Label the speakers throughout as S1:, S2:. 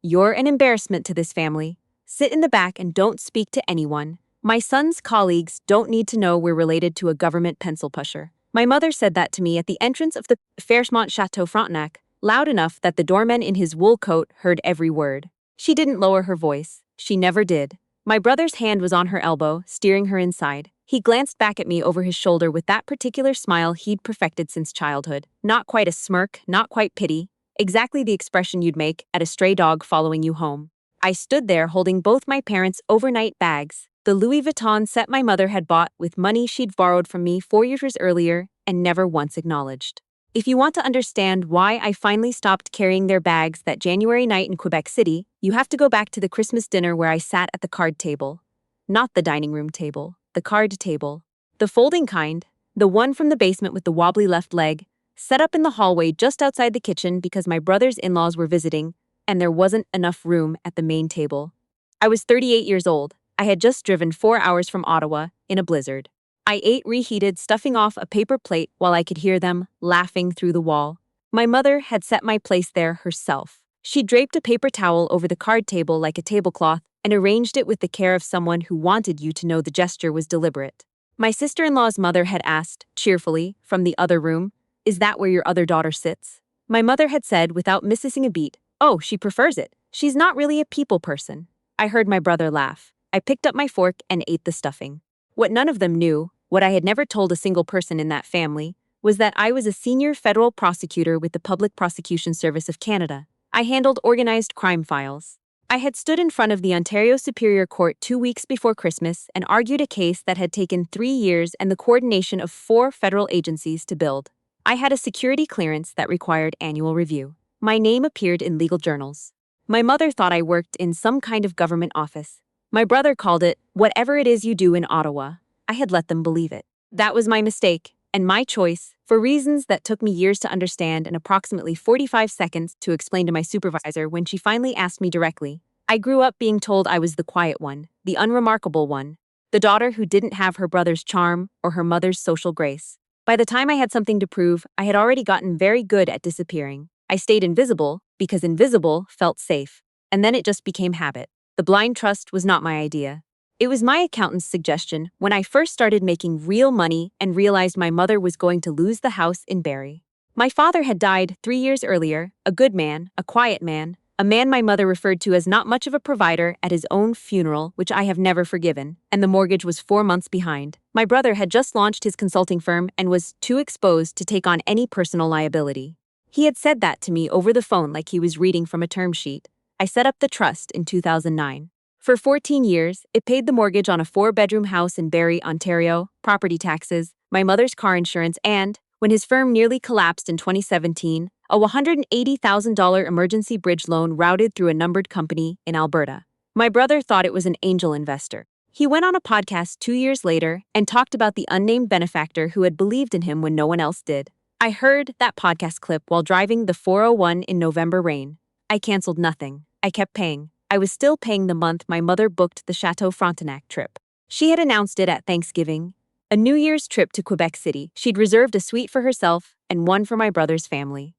S1: You're an embarrassment to this family. Sit in the back and don't speak to anyone. My son's colleagues don't need to know we're related to a government pencil pusher. My mother said that to me at the entrance of the Fairmont Château Frontenac, loud enough that the doorman in his wool coat heard every word. She didn't lower her voice. She never did. My brother's hand was on her elbow, steering her inside. He glanced back at me over his shoulder with that particular smile he'd perfected since childhood. Not quite a smirk, not quite pity. Exactly the expression you'd make at a stray dog following you home. I stood there holding both my parents' overnight bags, the Louis Vuitton set my mother had bought with money she'd borrowed from me 4 years earlier and never once acknowledged. If you want to understand why I finally stopped carrying their bags that January night in Quebec City, you have to go back to the Christmas dinner where I sat at the card table. Not the dining room table, the card table. The folding kind, the one from the basement with the wobbly left leg, set up in the hallway just outside the kitchen because my brother's in-laws were visiting, and there wasn't enough room at the main table. I was 38 years old. I had just driven 4 hours from Ottawa in a blizzard. I ate reheated, stuffing off a paper plate while I could hear them laughing through the wall. My mother had set my place there herself. She draped a paper towel over the card table like a tablecloth and arranged it with the care of someone who wanted you to know the gesture was deliberate. My sister-in-law's mother had asked, cheerfully, from the other room, "Is that where your other daughter sits?" My mother had said, without missing a beat, "Oh, she prefers it. She's not really a people person." I heard my brother laugh. I picked up my fork and ate the stuffing. What none of them knew, what I had never told a single person in that family, was that I was a senior federal prosecutor with the Public Prosecution Service of Canada. I handled organized crime files. I had stood in front of the Ontario Superior Court 2 weeks before Christmas and argued a case that had taken 3 years and the coordination of 4 federal agencies to build. I had a security clearance that required annual review. My name appeared in legal journals. My mother thought I worked in some kind of government office. My brother called it, "Whatever it is you do in Ottawa." I had let them believe it. That was my mistake, and my choice, for reasons that took me years to understand and approximately 45 seconds to explain to my supervisor when she finally asked me directly. I grew up being told I was the quiet one, the unremarkable one, the daughter who didn't have her brother's charm or her mother's social grace. By the time I had something to prove, I had already gotten very good at disappearing. I stayed invisible because invisible felt safe, and then it just became habit. The blind trust was not my idea. It was my accountant's suggestion when I first started making real money and realized my mother was going to lose the house in Barrie. My father had died 3 years earlier, a good man, a quiet man, a man my mother referred to as not much of a provider at his own funeral, which I have never forgiven, and the mortgage was 4 months behind. My brother had just launched his consulting firm and was too exposed to take on any personal liability. He had said that to me over the phone like he was reading from a term sheet. I set up the trust in 2009. For 14 years, it paid the mortgage on a 4-bedroom house in Barrie, Ontario, property taxes, my mother's car insurance, and, when his firm nearly collapsed in 2017, a $180,000 emergency bridge loan routed through a numbered company in Alberta. My brother thought it was an angel investor. He went on a podcast 2 years later and talked about the unnamed benefactor who had believed in him when no one else did. I heard that podcast clip while driving the 401 in November rain. I canceled nothing. I kept paying. I was still paying the month my mother booked the Château Frontenac trip. She had announced it at Thanksgiving. A New Year's trip to Quebec City. She'd reserved a suite for herself and one for my brother's family.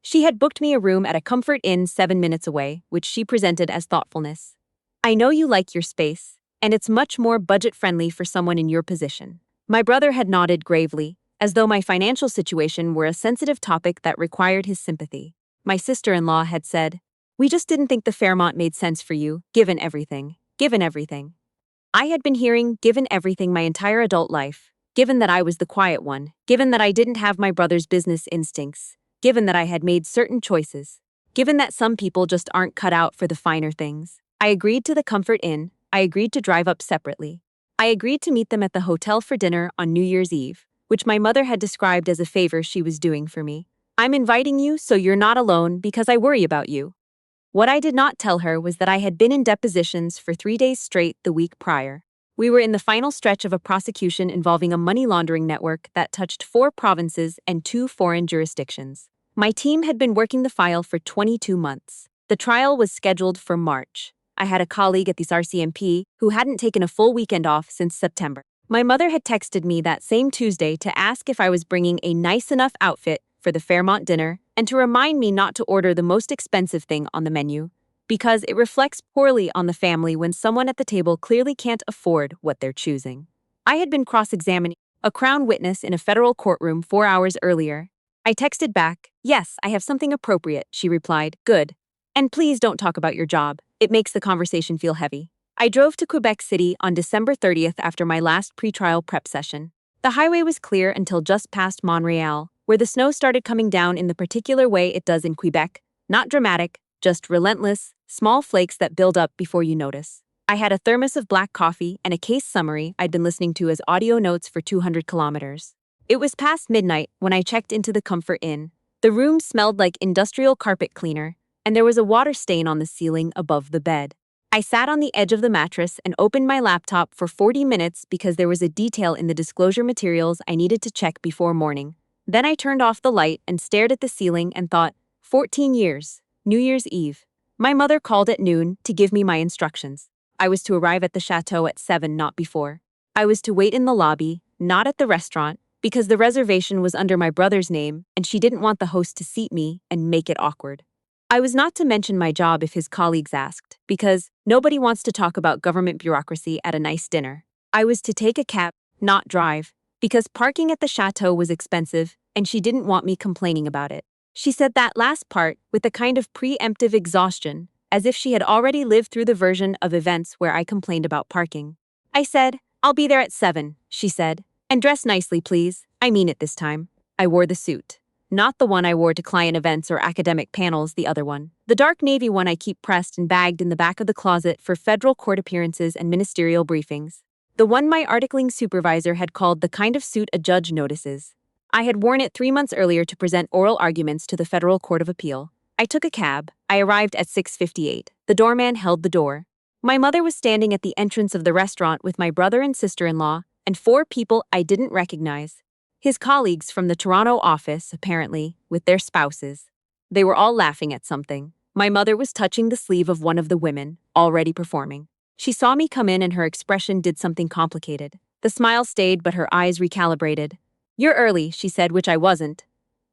S1: She had booked me a room at a Comfort Inn 7 minutes away, which she presented as thoughtfulness. "I know you like your space, and it's much more budget-friendly for someone in your position." My brother had nodded gravely, as though my financial situation were a sensitive topic that required his sympathy. My sister-in-law had said, "We just didn't think the Fairmont made sense for you, given everything. Given everything." I had been hearing "given everything" my entire adult life, given that I was the quiet one, given that I didn't have my brother's business instincts, given that I had made certain choices, given that some people just aren't cut out for the finer things. I agreed to the Comfort Inn. I agreed to drive up separately. I agreed to meet them at the hotel for dinner on New Year's Eve, which my mother had described as a favor she was doing for me. "I'm inviting you so you're not alone because I worry about you." What I did not tell her was that I had been in depositions for 3 days straight the week prior. We were in the final stretch of a prosecution involving a money laundering network that touched 4 provinces and 2 foreign jurisdictions. My team had been working the file for 22 months. The trial was scheduled for March. I had a colleague at the RCMP who hadn't taken a full weekend off since September. My mother had texted me that same Tuesday to ask if I was bringing a nice enough outfit for the Fairmont dinner and to remind me not to order the most expensive thing on the menu. because it reflects poorly on the family when someone at the table clearly can't afford what they're choosing. I had been cross-examining a Crown witness in a federal courtroom 4 hours earlier. I texted back, "Yes, I have something appropriate," she replied, "Good. And please don't talk about your job. It makes the conversation feel heavy." I drove to Quebec City on December 30th after my last pretrial prep session. The highway was clear until just past Montreal, where the snow started coming down in the particular way it does in Quebec, not dramatic, just relentless, small flakes that build up before you notice. I had a thermos of black coffee and a case summary I'd been listening to as audio notes for 200 kilometers. It was past midnight when I checked into the Comfort Inn. The room smelled like industrial carpet cleaner, and there was a water stain on the ceiling above the bed. I sat on the edge of the mattress and opened my laptop for 40 minutes because there was a detail in the disclosure materials I needed to check before morning. Then I turned off the light and stared at the ceiling and thought, 14 years, New Year's Eve. My mother called at noon to give me my instructions. I was to arrive at the chateau at 7, not before. I was to wait in the lobby, not at the restaurant, because the reservation was under my brother's name and she didn't want the host to seat me and make it awkward. I was not to mention my job if his colleagues asked, because nobody wants to talk about government bureaucracy at a nice dinner. I was to take a cab, not drive, because parking at the chateau was expensive and she didn't want me complaining about it. She said that last part with a kind of preemptive exhaustion, as if she had already lived through the version of events where I complained about parking. I said, "I'll be there at 7, she said. "And dress nicely, please. I mean it this time." I wore the suit. Not the one I wore to client events or academic panels, the other one. The dark navy one I keep pressed and bagged in the back of the closet for federal court appearances and ministerial briefings. The one my articling supervisor had called the kind of suit a judge notices. I had worn it 3 months earlier to present oral arguments to the Federal Court of Appeal. I took a cab. I arrived at 6:58. The doorman held the door. My mother was standing at the entrance of the restaurant with my brother and sister-in-law and 4 people I didn't recognize. His colleagues from the Toronto office, apparently, with their spouses. They were all laughing at something. My mother was touching the sleeve of one of the women, already performing. She saw me come in and her expression did something complicated. The smile stayed but her eyes recalibrated. "You're early," she said, which I wasn't.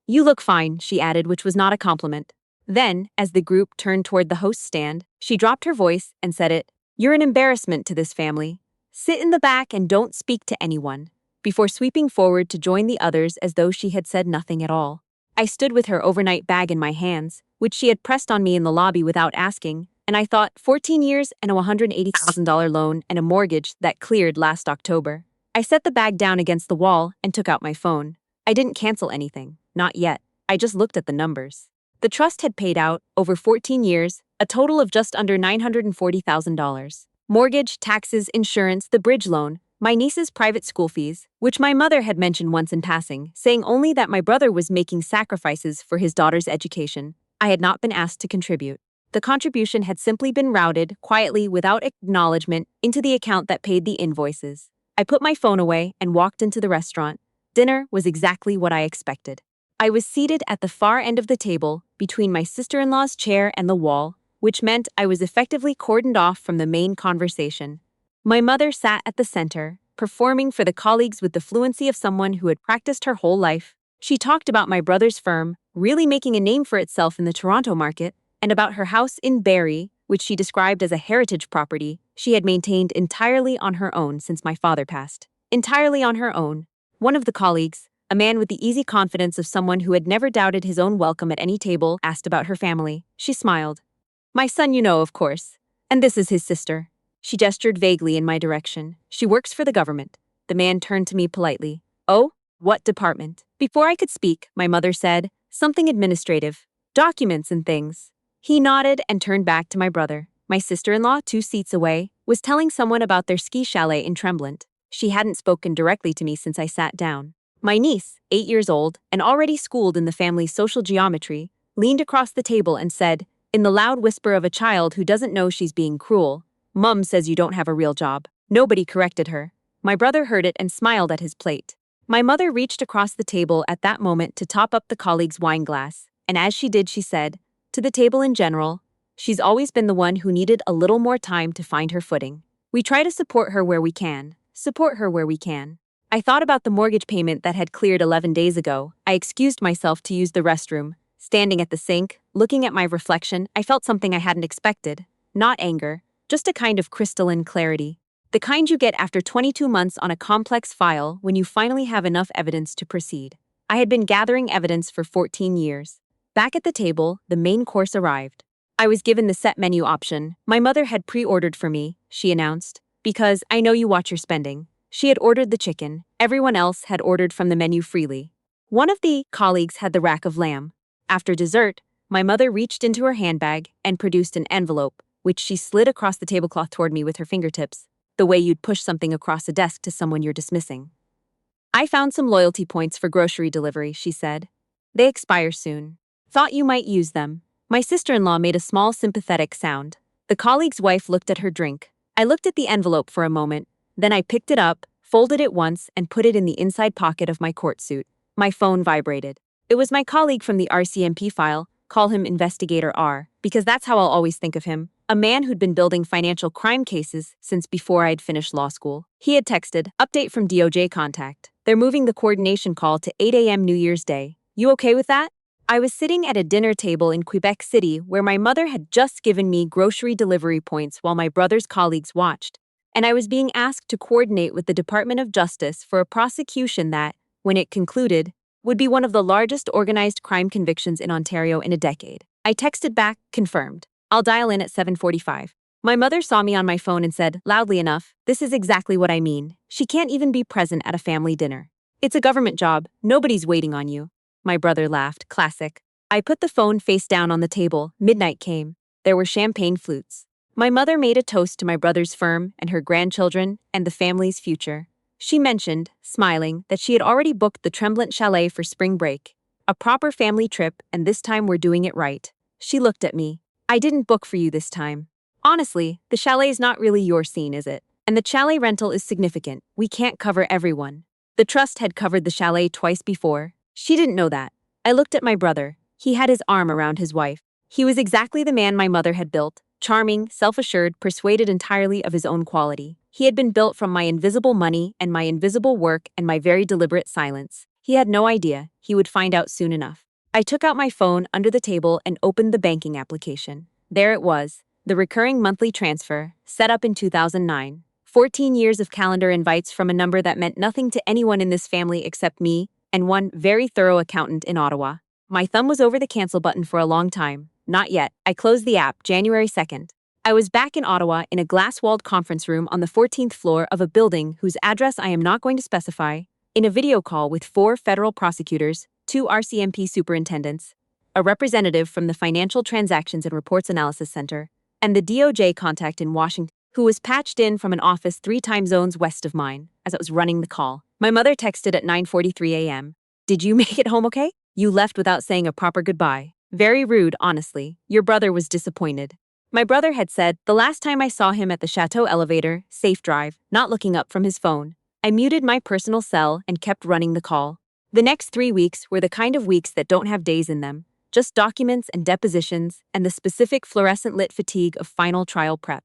S1: "You look fine," she added, which was not a compliment. Then, as the group turned toward the host's stand, she dropped her voice and said it. "You're an embarrassment to this family. Sit in the back and don't speak to anyone," before sweeping forward to join the others as though she had said nothing at all. I stood with her overnight bag in my hands, which she had pressed on me in the lobby without asking, and I thought 14 years and a $180,000 loan and a mortgage that cleared last October. I set the bag down against the wall and took out my phone. I didn't cancel anything, not yet. I just looked at the numbers. The trust had paid out, over 14 years, a total of just under $940,000. Mortgage, taxes, insurance, the bridge loan, my niece's private school fees, which my mother had mentioned once in passing, saying only that my brother was making sacrifices for his daughter's education. I had not been asked to contribute. The contribution had simply been routed, quietly, without acknowledgement, into the account that paid the invoices. I put my phone away and walked into the restaurant. Dinner was exactly what I expected. I was seated at the far end of the table, between my sister-in-law's chair and the wall, which meant I was effectively cordoned off from the main conversation. My mother sat at the center, performing for the colleagues with the fluency of someone who had practiced her whole life. She talked about my brother's firm, really making a name for itself in the Toronto market, and about her house in Barrie, which she described as a heritage property she had maintained entirely on her own since my father passed. Entirely on her own. One of the colleagues, a man with the easy confidence of someone who had never doubted his own welcome at any table, asked about her family. She smiled. "My son, you know, of course. And this is his sister." She gestured vaguely in my direction. "She works for the government." The man turned to me politely. "Oh, what department?" Before I could speak, my mother said, "Something administrative. Documents and things." He nodded and turned back to my brother. My sister-in-law, 2 seats away, was telling someone about their ski chalet in Tremblant. She hadn't spoken directly to me since I sat down. My niece, 8 years old, and already schooled in the family's social geometry, leaned across the table and said, in the loud whisper of a child who doesn't know she's being cruel, "Mum says you don't have a real job." Nobody corrected her. My brother heard it and smiled at his plate. My mother reached across the table at that moment to top up the colleague's wine glass, and as she did, she said, to the table in general, "She's always been the one who needed a little more time to find her footing. We try to support her where we can. Support her where we can." I thought about the mortgage payment that had cleared 11 days ago. I excused myself to use the restroom, Standing at the sink, looking at my reflection, I felt something I hadn't expected. Not anger, just a kind of crystalline clarity. The kind you get after 22 months on a complex file when you finally have enough evidence to proceed. I had been gathering evidence for 14 years. Back at the table, the main course arrived. I was given the set menu option. My mother had pre-ordered for me, she announced. Because I know you watch your spending. She had ordered the chicken. Everyone else had ordered from the menu freely. One of the colleagues had the rack of lamb. After dessert, my mother reached into her handbag and produced an envelope, which she slid across the tablecloth toward me with her fingertips, the way you'd push something across a desk to someone you're dismissing. I found some loyalty points for grocery delivery, she said. They expire soon. Thought you might use them. My sister-in-law made a small sympathetic sound. The colleague's wife looked at her drink. I looked at the envelope for a moment, then I picked it up, folded it once, and put it in the inside pocket of my court suit. My phone vibrated. It was my colleague from the RCMP file, call him Investigator R, because that's how I'll always think of him, a man who'd been building financial crime cases since before I'd finished law school. He had texted, update from DOJ contact. They're moving the coordination call to 8 a.m. New Year's Day. You okay with that? I was sitting at a dinner table in Quebec City where my mother had just given me grocery delivery points while my brother's colleagues watched, and I was being asked to coordinate with the Department of Justice for a prosecution that, when it concluded, would be one of the largest organized crime convictions in Ontario in a decade. I texted back, confirmed. I'll dial in at 7:45. My mother saw me on my phone and said, loudly enough, this is exactly what I mean. She can't even be present at a family dinner. It's a government job. Nobody's waiting on you. My brother laughed, classic. I put the phone face down on the table. Midnight came. There were champagne flutes. My mother made a toast to my brother's firm and her grandchildren and the family's future. She mentioned, smiling, that she had already booked the Tremblant Chalet for spring break. A proper family trip, and this time we're doing it right. She looked at me. I didn't book for you this time. Honestly, the chalet's not really your scene, is it? And the chalet rental is significant. We can't cover everyone. The trust had covered the chalet twice before. She didn't know that. I looked at my brother. He had his arm around his wife. He was exactly the man my mother had built. Charming, self-assured, persuaded entirely of his own quality. He had been built from my invisible money and my invisible work and my very deliberate silence. He had no idea. He would find out soon enough. I took out my phone under the table and opened the banking application. There it was. The recurring monthly transfer, set up in 2009. 14 years of calendar invites from a number that meant nothing to anyone in this family except me and one very thorough accountant in Ottawa. My thumb was over the cancel button for a long time. Not yet. I closed the app January 2nd. I was back in Ottawa in a glass-walled conference room on the 14th floor of a building whose address I am not going to specify, in a video call with 4 federal prosecutors, 2 RCMP superintendents, a representative from the Financial Transactions and Reports Analysis Center, and the DOJ contact in Washington, who was patched in from an office 3 time zones west of mine as I was running the call. My mother texted at 9:43 a.m. Did you make it home okay? You left without saying a proper goodbye. Very rude, honestly. Your brother was disappointed. My brother had said, the last time I saw him at the Chateau elevator, safe drive, not looking up from his phone. I muted my personal cell and kept running the call. The next 3 weeks were the kind of weeks that don't have days in them. Just documents and depositions and the specific fluorescent lit fatigue of final trial prep.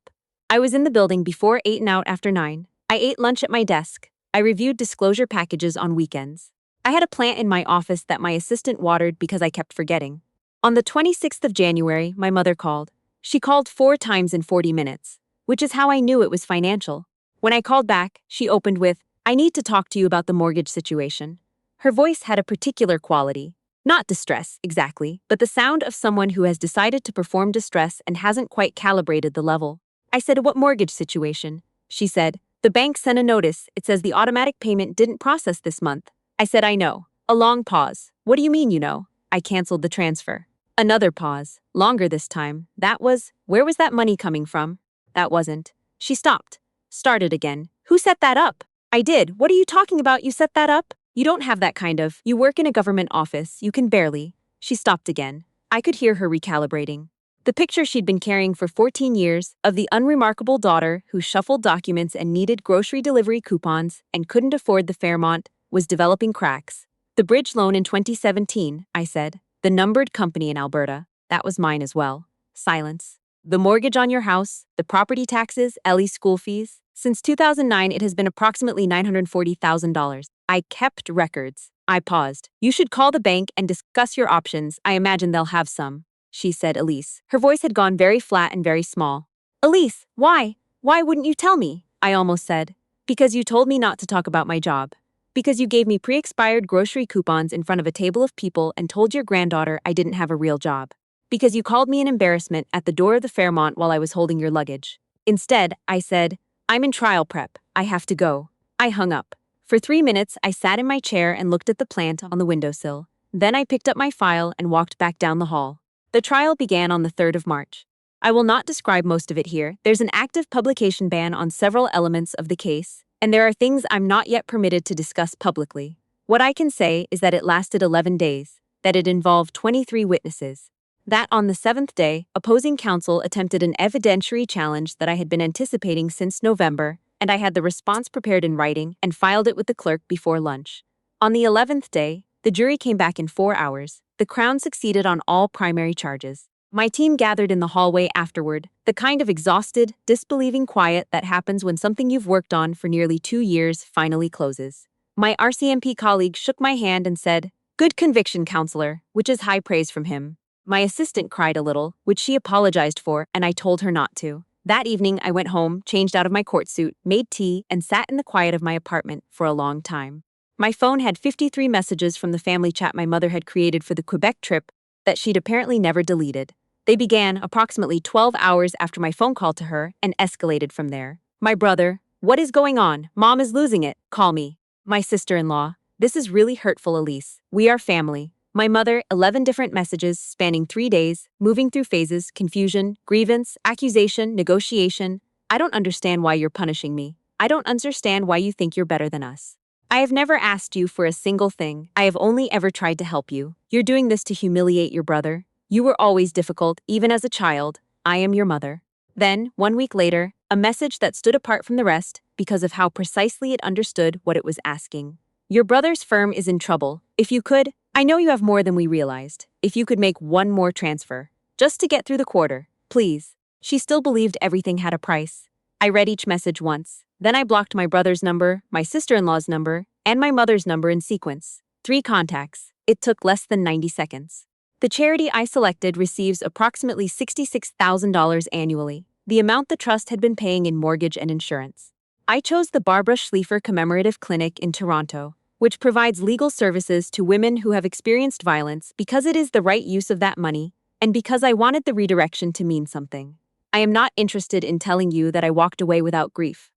S1: I was in the building before 8 and out after 9. I ate lunch at my desk. I reviewed disclosure packages on weekends. I had a plant in my office that my assistant watered because I kept forgetting. On the 26th of January, my mother called. She called 4 times in 40 minutes, which is how I knew it was financial. When I called back, she opened with, I need to talk to you about the mortgage situation. Her voice had a particular quality. Not distress, exactly, but the sound of someone who has decided to perform distress and hasn't quite calibrated the level. I said, what mortgage situation? She said, the bank sent a notice. It says the automatic payment didn't process this month. I said, I know. A long pause. What do you mean you know? I canceled the transfer. Another pause. Longer this time. That was, where was that money coming from? That wasn't. She stopped. Started again. Who set that up? I did. What are you talking about? You set that up? You don't have that kind of. You work in a government office. You can barely. She stopped again. I could hear her recalibrating. The picture she'd been carrying for 14 years of the unremarkable daughter who shuffled documents and needed grocery delivery coupons and couldn't afford the Fairmont was developing cracks. The bridge loan in 2017, I said. The numbered company in Alberta. That was mine as well. Silence. The mortgage on your house, the property taxes, Elise school fees. Since 2009, it has been approximately $940,000. I kept records. I paused. You should call the bank and discuss your options. I imagine they'll have some, she said, Elise. Her voice had gone very flat and very small. Elise, why? Why wouldn't you tell me? I almost said. Because you told me not to talk about my job. Because you gave me pre-expired grocery coupons in front of a table of people and told your granddaughter I didn't have a real job. Because you called me an embarrassment at the door of the Fairmont while I was holding your luggage. Instead, I said, I'm in trial prep. I have to go. I hung up. For 3 minutes, I sat in my chair and looked at the plant on the windowsill. Then I picked up my file and walked back down the hall. The trial began on the 3rd of March. I will not describe most of it here. There's an active publication ban on several elements of the case, and there are things I'm not yet permitted to discuss publicly. What I can say is that it lasted 11 days, that it involved 23 witnesses, that on the 7th day, opposing counsel attempted an evidentiary challenge that I had been anticipating since November, and I had the response prepared in writing and filed it with the clerk before lunch. On the 11th day, the jury came back in 4 hours. The Crown succeeded on all primary charges. My team gathered in the hallway afterward, the kind of exhausted, disbelieving quiet that happens when something you've worked on for nearly 2 years finally closes. My RCMP colleague shook my hand and said, "Good conviction, counselor," which is high praise from him. My assistant cried a little, which she apologized for, and I told her not to. That evening, I went home, changed out of my court suit, made tea, and sat in the quiet of my apartment for a long time. My phone had 53 messages from the family chat my mother had created for the Quebec trip that she'd apparently never deleted. They began approximately 12 hours after my phone call to her and escalated from there. My brother, "What is going on? Mom is losing it. Call me." My sister-in-law, "This is really hurtful, Elise. We are family." My mother, 11 different messages spanning 3 days, moving through phases, confusion, grievance, accusation, negotiation. "I don't understand why you're punishing me. I don't understand why you think you're better than us. I have never asked you for a single thing. I have only ever tried to help you. You're doing this to humiliate your brother. You were always difficult, even as a child. I am your mother." Then, 1 week later, a message that stood apart from the rest because of how precisely it understood what it was asking. "Your brother's firm is in trouble. If you could, I know you have more than we realized. If you could make one more transfer, just to get through the quarter, please." She still believed everything had a price. I read each message once. Then I blocked my brother's number, my sister-in-law's number, and my mother's number in sequence. 3 contacts. It took less than 90 seconds. The charity I selected receives approximately $66,000 annually, the amount the trust had been paying in mortgage and insurance. I chose the Barbara Schleifer Commemorative Clinic in Toronto, which provides legal services to women who have experienced violence because it is the right use of that money, and because I wanted the redirection to mean something. I am not interested in telling you that I walked away without grief.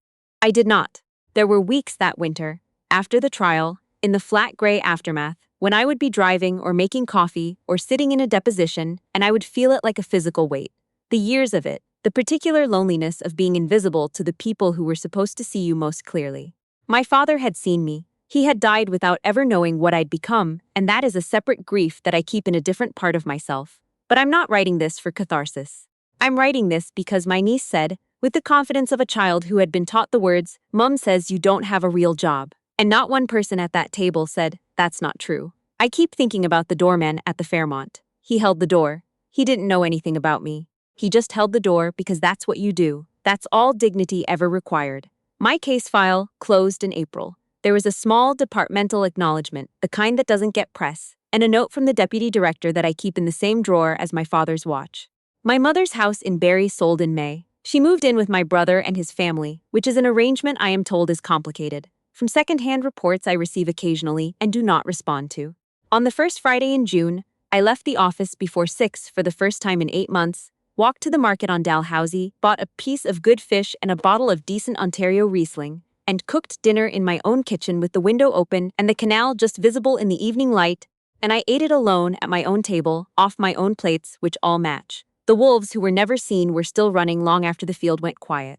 S1: I did not. There were weeks that winter, after the trial, in the flat gray aftermath, when I would be driving or making coffee or sitting in a deposition, and I would feel it like a physical weight. The years of it, the particular loneliness of being invisible to the people who were supposed to see you most clearly. My father had seen me. He had died without ever knowing what I'd become, and that is a separate grief that I keep in a different part of myself. But I'm not writing this for catharsis. I'm writing this because my niece said, with the confidence of a child who had been taught the words, "Mom says you don't have a real job." And not one person at that table said, "That's not true." I keep thinking about the doorman at the Fairmont. He held the door. He didn't know anything about me. He just held the door because that's what you do. That's all dignity ever required. My case file closed in April. There was a small departmental acknowledgement, the kind that doesn't get press, and a note from the deputy director that I keep in the same drawer as my father's watch. My mother's house in Barrie sold in May. She moved in with my brother and his family, which is an arrangement I am told is complicated. From second-hand reports I receive occasionally and do not respond to. On the first Friday in June, I left the office before 6 for the first time in 8 months, walked to the market on Dalhousie, bought a piece of good fish and a bottle of decent Ontario Riesling, and cooked dinner in my own kitchen with the window open and the canal just visible in the evening light, and I ate it alone at my own table, off my own plates, which all match. The wolves who were never seen were still running long after the field went quiet.